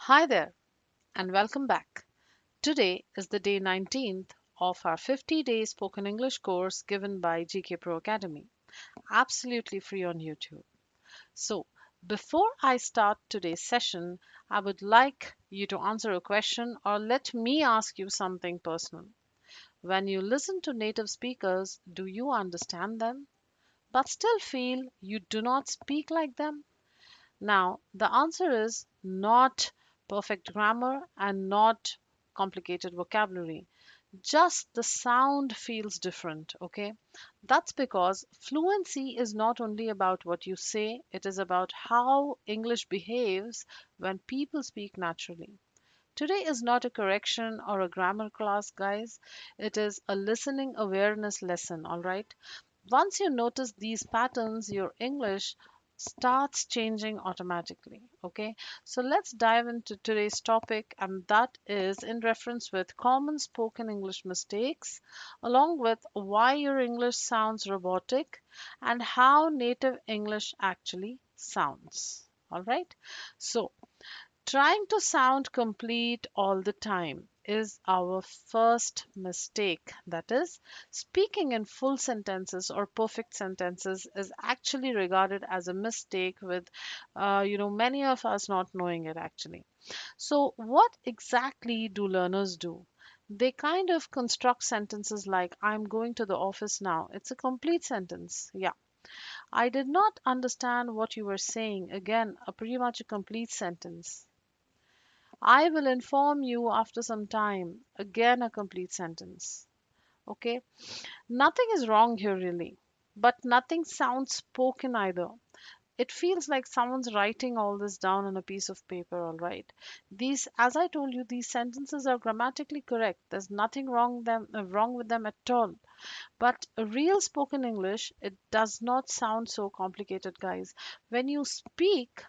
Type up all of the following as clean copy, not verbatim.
Hi there, and welcome back. Today is the day 19th of our 50-day spoken English course given by GK Pro Academy, absolutely free on YouTube. So, before I start today's session, I would like you to answer a question or let me ask you something personal. When you listen to native speakers, do you understand them, but still feel you do not speak like them? Now, the answer is not perfect grammar and not complicated vocabulary. Just the sound feels different, okay? That's because fluency is not only about what you say, it is about how English behaves when people speak naturally. Today is not a correction or a grammar class, guys. It is a listening awareness lesson, all right? Once you notice these patterns, your English starts changing automatically. Okay, so let's dive into today's topic, and that is in reference with common spoken English mistakes, along with why your English sounds robotic and how native English actually sounds. All right, so trying to sound complete all the time is our first mistake. That is, speaking in full sentences or perfect sentences is actually regarded as a mistake, with many of us not knowing it actually. So, what exactly do learners do? They kind of construct sentences like, I'm going to the office now. It's a complete sentence. Yeah. I did not understand what you were saying. Again, a pretty much a complete sentence. I will inform you after some time. Again, a complete sentence. Okay? Nothing is wrong here, really. But nothing sounds spoken either. It feels like someone's writing all this down on a piece of paper, all right. These, as I told you, these sentences are grammatically correct. There's nothing wrong with them at all. But a real spoken English, it does not sound so complicated, guys. When you speak,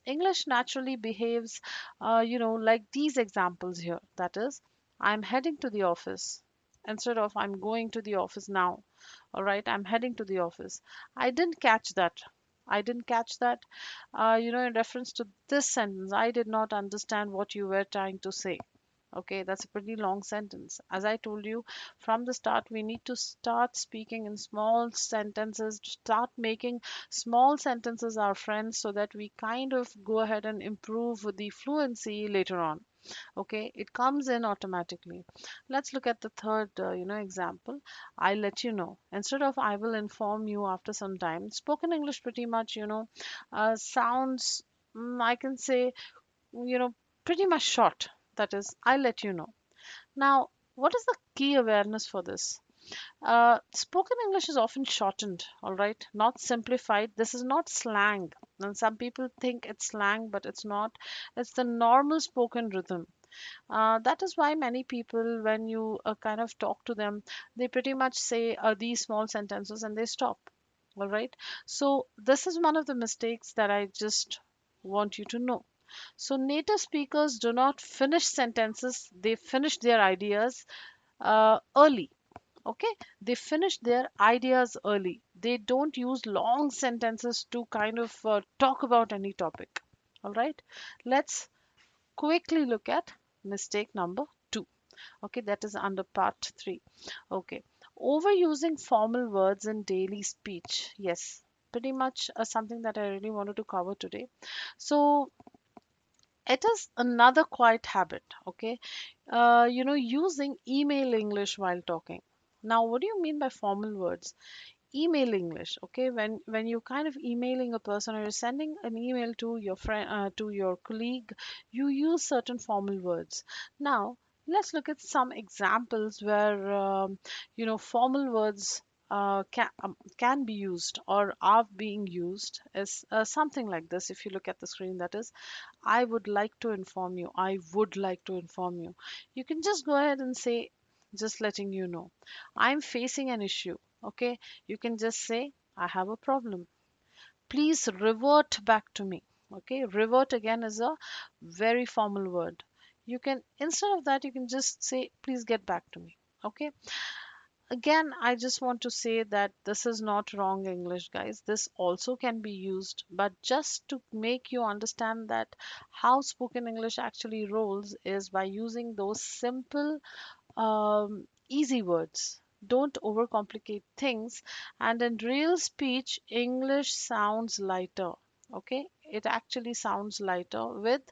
English naturally behaves, like these examples here. That is, I'm heading to the office instead of I'm going to the office now. All right, I'm heading to the office. I didn't catch that. I didn't catch that. In reference to this sentence, I did not understand what you were trying to say. Okay, that's a pretty long sentence. As I told you from the start, we need to start speaking in small sentences, start making small sentences our friends so that we kind of go ahead and improve the fluency later on. Okay, it comes in automatically. Let's look at the third, example. I'll let you know. Instead of I will inform you after some time, spoken English pretty much, sounds, I can say, you know, pretty much short. That is, I'll let you know. Now, what is the key awareness for this? Spoken English is often shortened, all right, not simplified. This is not slang. And some people think it's slang, but it's not. It's the normal spoken rhythm. That is why many people, when you kind of talk to them, they pretty much say these small sentences and they stop. All right. So, this is one of the mistakes that I just want you to know. So, native speakers do not finish sentences, they finish their ideas early. Okay, they finish their ideas early. They don't use long sentences to kind of talk about any topic. All right, let's quickly look at mistake number two. Okay, that is under part three. Okay, overusing formal words in daily speech. Yes, pretty much something that I really wanted to cover today. So, it is another quiet habit. Okay, using email English while talking. Now, what do you mean by formal words? Email English. Okay, when you kind of emailing a person or you're sending an email to your friend, to your colleague, you use certain formal words. Now, let's look at some examples where formal words can be used or are being used as something like this. If you look at the screen, that is, I would like to inform you. I would like to inform you. You can just go ahead and say, just letting you know, I'm facing an issue. Okay, you can just say, I have a problem. Please revert back to me. Okay, revert again is a very formal word. You can, instead of that, you can just say, please get back to me. Okay, Again, I just want to say that this is not wrong English, guys. This also can be used, but just to make you understand that how spoken English actually rolls is by using those simple, easy words. Don't overcomplicate things. And in real speech, English sounds lighter. Okay, it actually sounds lighter with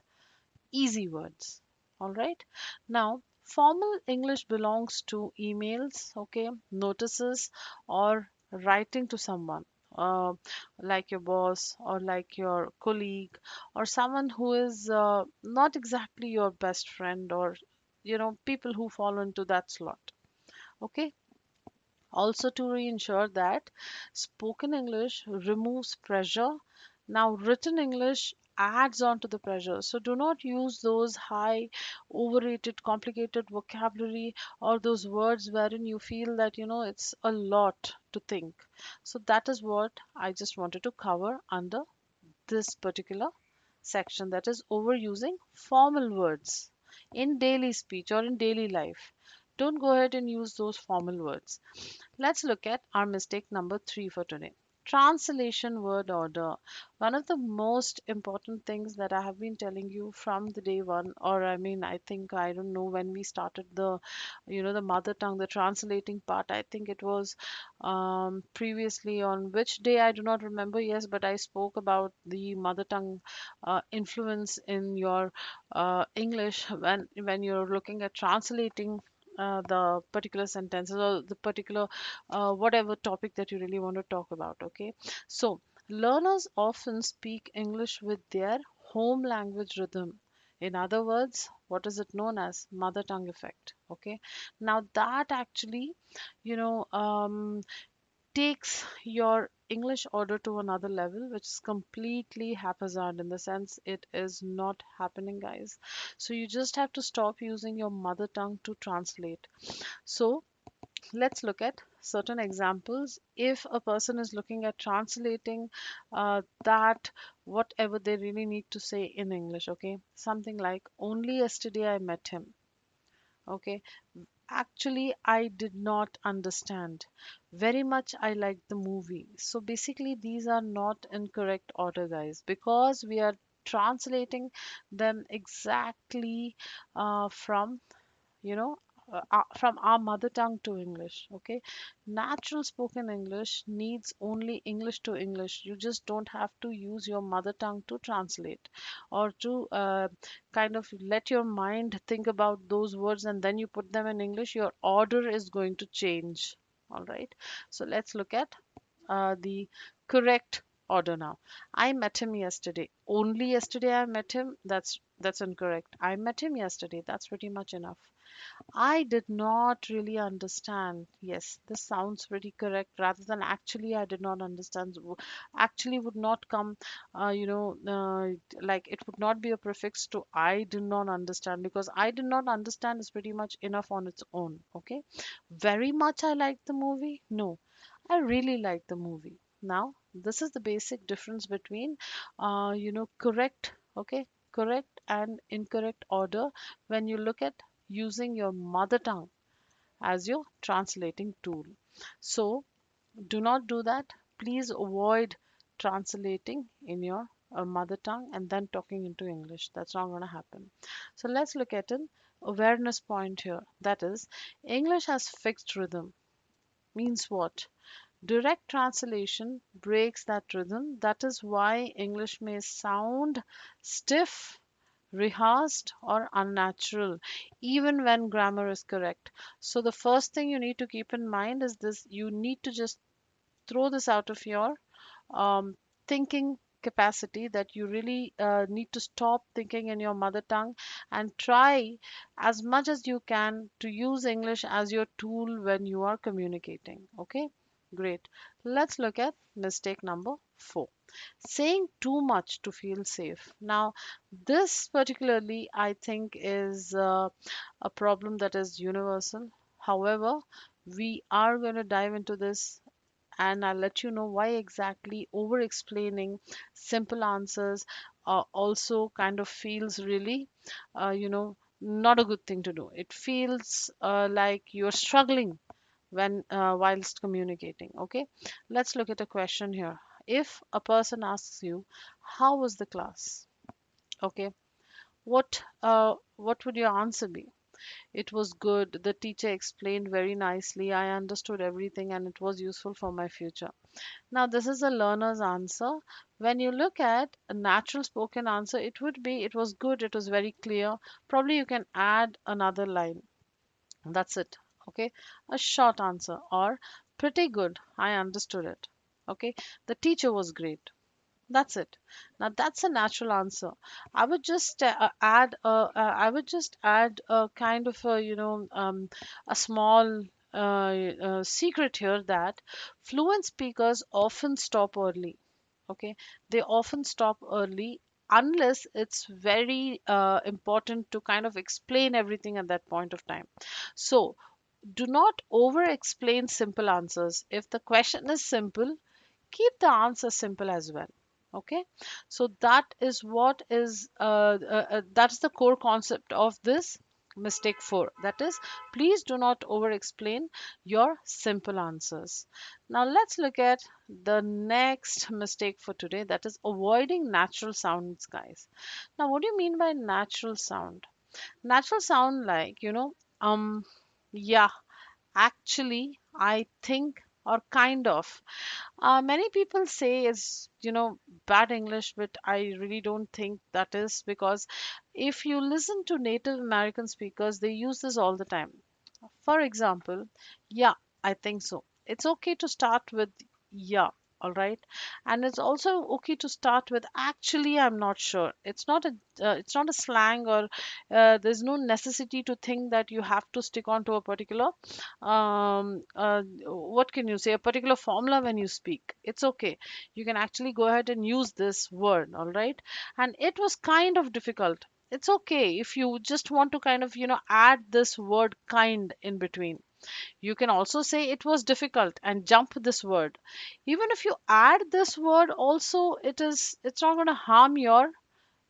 easy words. All right. Now, formal English belongs to emails, okay, notices, or writing to someone, uh, like your boss or like your colleague or someone who is not exactly your best friend, or people who fall into that slot. Okay, also to ensure that spoken English removes pressure. Now, written English adds on to the pressure. So do not use those high, overrated, complicated vocabulary or those words wherein you feel that, it's a lot to think. So that is what I just wanted to cover under this particular section, that is overusing formal words in daily speech or in daily life. Don't go ahead and use those formal words. Let's look at our mistake number three for today. Translation word order. One of the most important things that I have been telling you from the day one, or I mean, I think I don't know when we started the mother tongue, the translating part. I think it was previously on which day I do not remember. Yes, but I spoke about the mother tongue influence in your English when you're looking at translating the particular sentences or the particular whatever topic that you really want to talk about. Okay, so learners often speak English with their home language rhythm. In other words, what is it known as? Mother tongue effect. Okay, now that actually, you know, takes your English order to another level, which is completely haphazard in the sense it is not happening, guys. So you just have to stop using your mother tongue to translate. So let's look at certain examples. If a person is looking at translating that whatever they really need to say in English, okay, something like only yesterday I met him. Okay, actually, I did not understand. Very much I liked the movie. So basically, these are not in correct order, guys, because we are translating them exactly from from our mother tongue to English. Okay, natural spoken English needs only English to English. You just don't have to use your mother tongue to translate or to kind of let your mind think about those words and then you put them in English. Your order is going to change. All right, so let's look at the correct order now. I met him yesterday. Only yesterday I met him. That's incorrect. I met him yesterday. That's pretty much enough. I did not really understand. Yes, this sounds pretty correct rather than actually I did not understand. Actually would not come, like it would not be a prefix to I did not understand, because I did not understand is pretty much enough on its own. Okay. Very much I liked the movie. No, I really liked the movie. Now, this is the basic difference between, correct, okay, correct and incorrect order when you look at using your mother tongue as your translating tool. So, do not do that. Please avoid translating in your mother tongue and then talking into English. That's not going to happen. So, let's look at an awareness point here. That is, English has fixed rhythm. Means what? Direct translation breaks that rhythm. That is why English may sound stiff, rehearsed, or unnatural, even when grammar is correct. So, the first thing you need to keep in mind is this: you need to just throw this out of your um, thinking capacity, that you really need to stop thinking in your mother tongue and try as much as you can to use English as your tool when you are communicating. Okay, great. Let's look at mistake number four: saying too much to feel safe. Now, this particularly I think is a problem that is universal. However, we are going to dive into this and I'll let you know why exactly over explaining simple answers also kind of feels really, not a good thing to do. It feels like you're struggling when whilst communicating. Okay, let's look at a question here. If a person asks you, how was the class? Okay, what would your answer be? It was good. The teacher explained very nicely. I understood everything and it was useful for my future. Now, this is a learner's answer. When you look at a natural spoken answer, it would be, it was good, it was very clear. Probably you can add another line. That's it. Okay. A short answer, or pretty good. I understood it. Okay. The teacher was great. That's it. Now that's a natural answer. I would just add a kind of a, a small secret here, that fluent speakers often stop early. Okay, they often stop early unless it's very important to kind of explain everything at that point of time. So do not over explain simple answers. If the question is simple, keep the answer simple as well. Okay, so that is what is that's the core concept of this mistake 4. That is, please do not over explain your simple answers. Now let's look at the next mistake for today, that is avoiding natural sounds, guys. Now what do you mean by natural sound? Natural sound, like, yeah, actually, I think, or kind of. Many people say it's, bad English, but I really don't think that is, because if you listen to Native American speakers, they use this all the time. For example, yeah, I think so. It's okay to start with yeah, all right. And it's also okay to start with actually I'm not sure. It's not a slang, or there's no necessity to think that you have to stick on to a particular what can you say, a particular formula when you speak. It's okay. You can actually go ahead and use this word, all right? And it was kind of difficult. It's okay if you just want to kind of, add this word kind in between. You can also say it was difficult and jump this word. Even if you add this word also, it's not going to harm your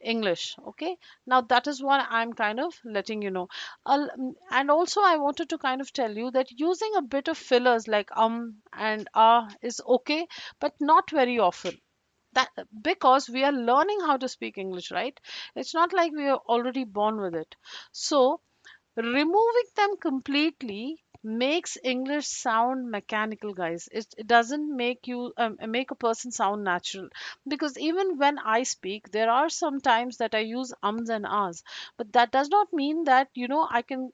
English. Okay, now that is what I'm kind of letting you know. And also I wanted to kind of tell you that using a bit of fillers like and is okay, but not very often. That, because we are learning how to speak English, right? It's not like we are already born with it. So removing them completely makes English sound mechanical, guys. It doesn't make you make a person sound natural. Because even when I speak, there are some times that I use ums and ahs, but that does not mean that, I can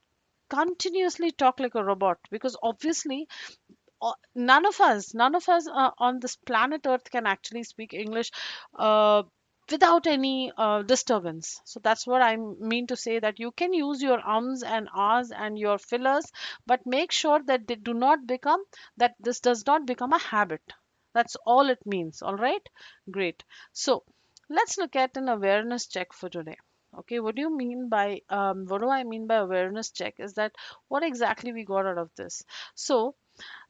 continuously talk like a robot, because obviously none of us on this planet earth can actually speak English uh, without any disturbance. So that's what I mean to say, that you can use your ums and ahs and your fillers, but make sure that they do not become, that this does not become a habit. That's all it means. All right, great. So let's look at an awareness check for today. Okay, what do I mean by awareness check is that what exactly we got out of this. So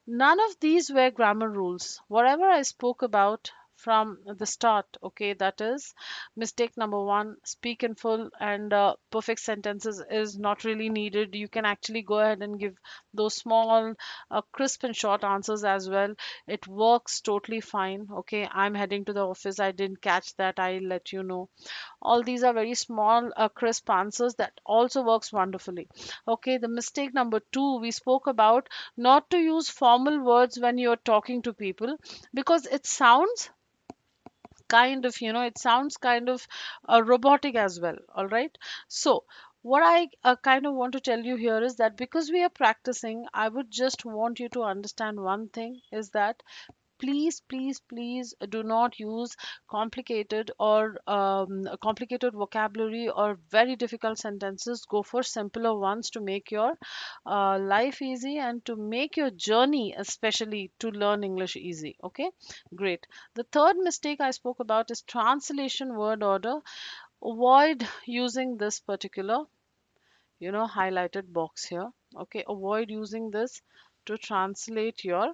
none of these were grammar rules. Whatever I spoke about from the start, okay, that is mistake number 1, speak in full and perfect sentences is not really needed. You can actually go ahead and give those small, crisp and short answers as well. It works totally fine. Okay, I'm heading to the office. I didn't catch that. I'll let you know. All these are very small, crisp answers that also works wonderfully. Okay, the mistake number 2, we spoke about not to use formal words when you're talking to people, because it sounds kind of robotic as well. All right. So what I kind of want to tell you here is that because we are practicing, I would just want you to understand one thing, is that please, please, please do not use complicated or complicated vocabulary or very difficult sentences. Go for simpler ones to make your life easy and to make your journey, especially to learn English, easy. Okay, great. The third mistake I spoke about is translation word order. Avoid using this particular, highlighted box here. Okay, avoid using this to translate your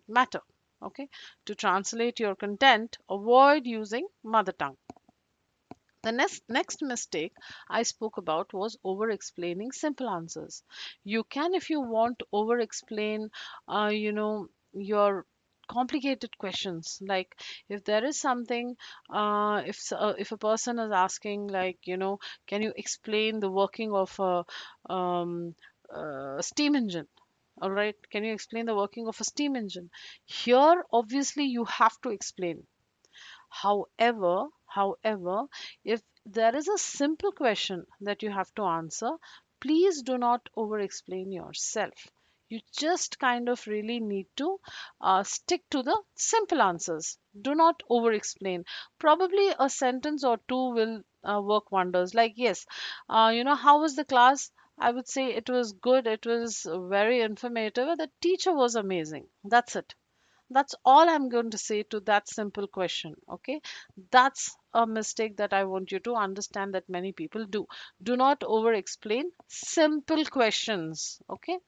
matter. Okay, to translate your content, avoid using mother tongue. The next mistake I spoke about was over explaining simple answers. You can, if you want, over explain, your complicated questions. Like if there is something, if a person is asking, like, can you explain the working of a steam engine? All right, can you explain the working of a steam engine? Here, obviously, you have to explain. However, if there is a simple question that you have to answer, please do not over explain yourself. You just kind of really need to stick to the simple answers. Do not over explain. Probably a sentence or two will work wonders. Like, yes, how was the class? I would say it was good. It was very informative. The teacher was amazing. That's it. That's all I'm going to say to that simple question. Okay. That's a mistake that I want you to understand that many people do. Do not over explain simple questions. Okay.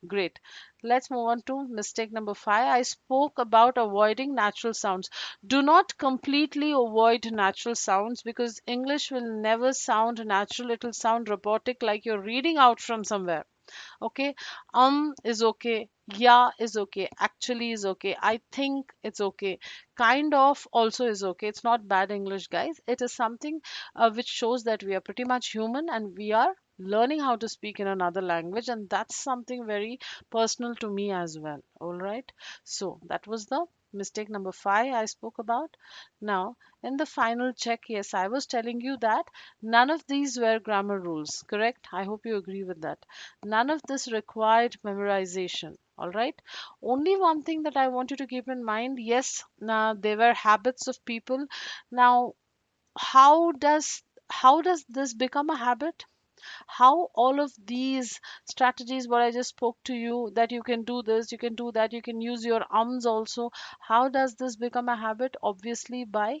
Great. Let's move on to mistake number 5. I spoke about avoiding natural sounds. Do not completely avoid natural sounds, because English will never sound natural. It will sound robotic, like you're reading out from somewhere. Okay, is okay, yeah is okay, actually is okay, I think it's okay, kind of also is okay. It's not bad English, guys. It is something which shows that we are pretty much human and we are learning how to speak in another language, and that's something very personal to me as well. All right, so that was the mistake number 5 I spoke about. Now, in the final check, yes, I was telling you that none of these were grammar rules, correct? I hope you agree with that. None of this required memorization. All right. Only one thing that I want you to keep in mind, yes, now they were habits of people. Now, how does how does this become a habit? How all of these strategies, what I just spoke to you, that you can do this, you can do that, you can use your arms also. How does this become a habit? Obviously by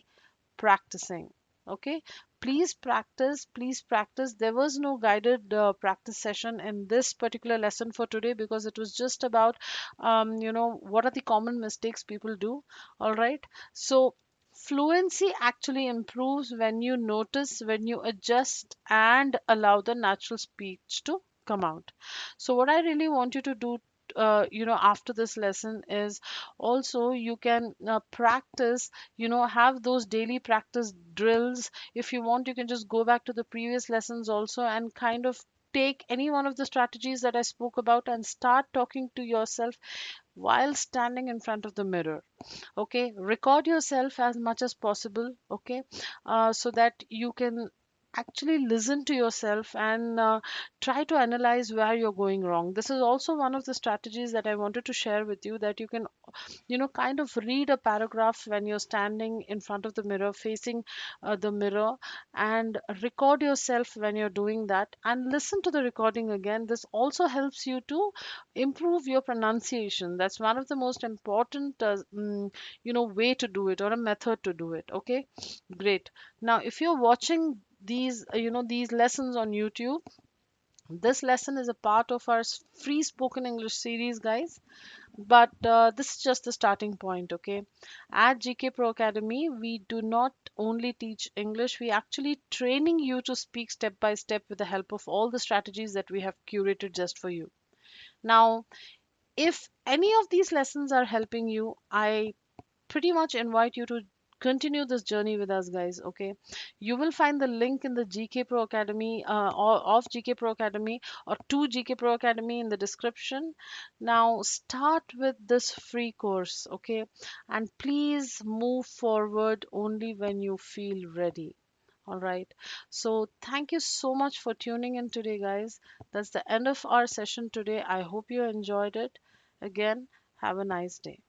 practicing. Okay, please practice, please practice. There was no guided practice session in this particular lesson for today, because it was just about what are the common mistakes people do. All right, so fluency actually improves when you notice, when you adjust and allow the natural speech to come out. So what I really want you to do, after this lesson, is also you can practice, have those daily practice drills. If you want, you can just go back to the previous lessons also and kind of take any one of the strategies that I spoke about and start talking to yourself while standing in front of the mirror. Okay, record yourself as much as possible. Okay, so that you can actually listen to yourself and try to analyze where you're going wrong. This is also one of the strategies that I wanted to share with you, that you can, kind of read a paragraph when you're standing in front of the mirror, facing the mirror, and record yourself when you're doing that and listen to the recording again. This also helps you to improve your pronunciation. That's one of the most important, way to do it, or a method to do it. Okay, great. Now, if you're watching these lessons on YouTube, this lesson is a part of our free spoken English series, guys. But this is just the starting point. Okay, at GK Pro Academy, we do not only teach English, we actually training you to speak step by step with the help of all the strategies that we have curated just for you. Now, if any of these lessons are helping you, I pretty much invite you to continue this journey with us, guys. Okay, you will find the link in the GK Pro Academy, or of GK Pro Academy, or to GK Pro Academy, in the description. Now start with this free course. Okay, and please move forward only when you feel ready. All right, so thank you so much for tuning in today, guys. That's the end of our session today. I hope you enjoyed it. Again, have a nice day.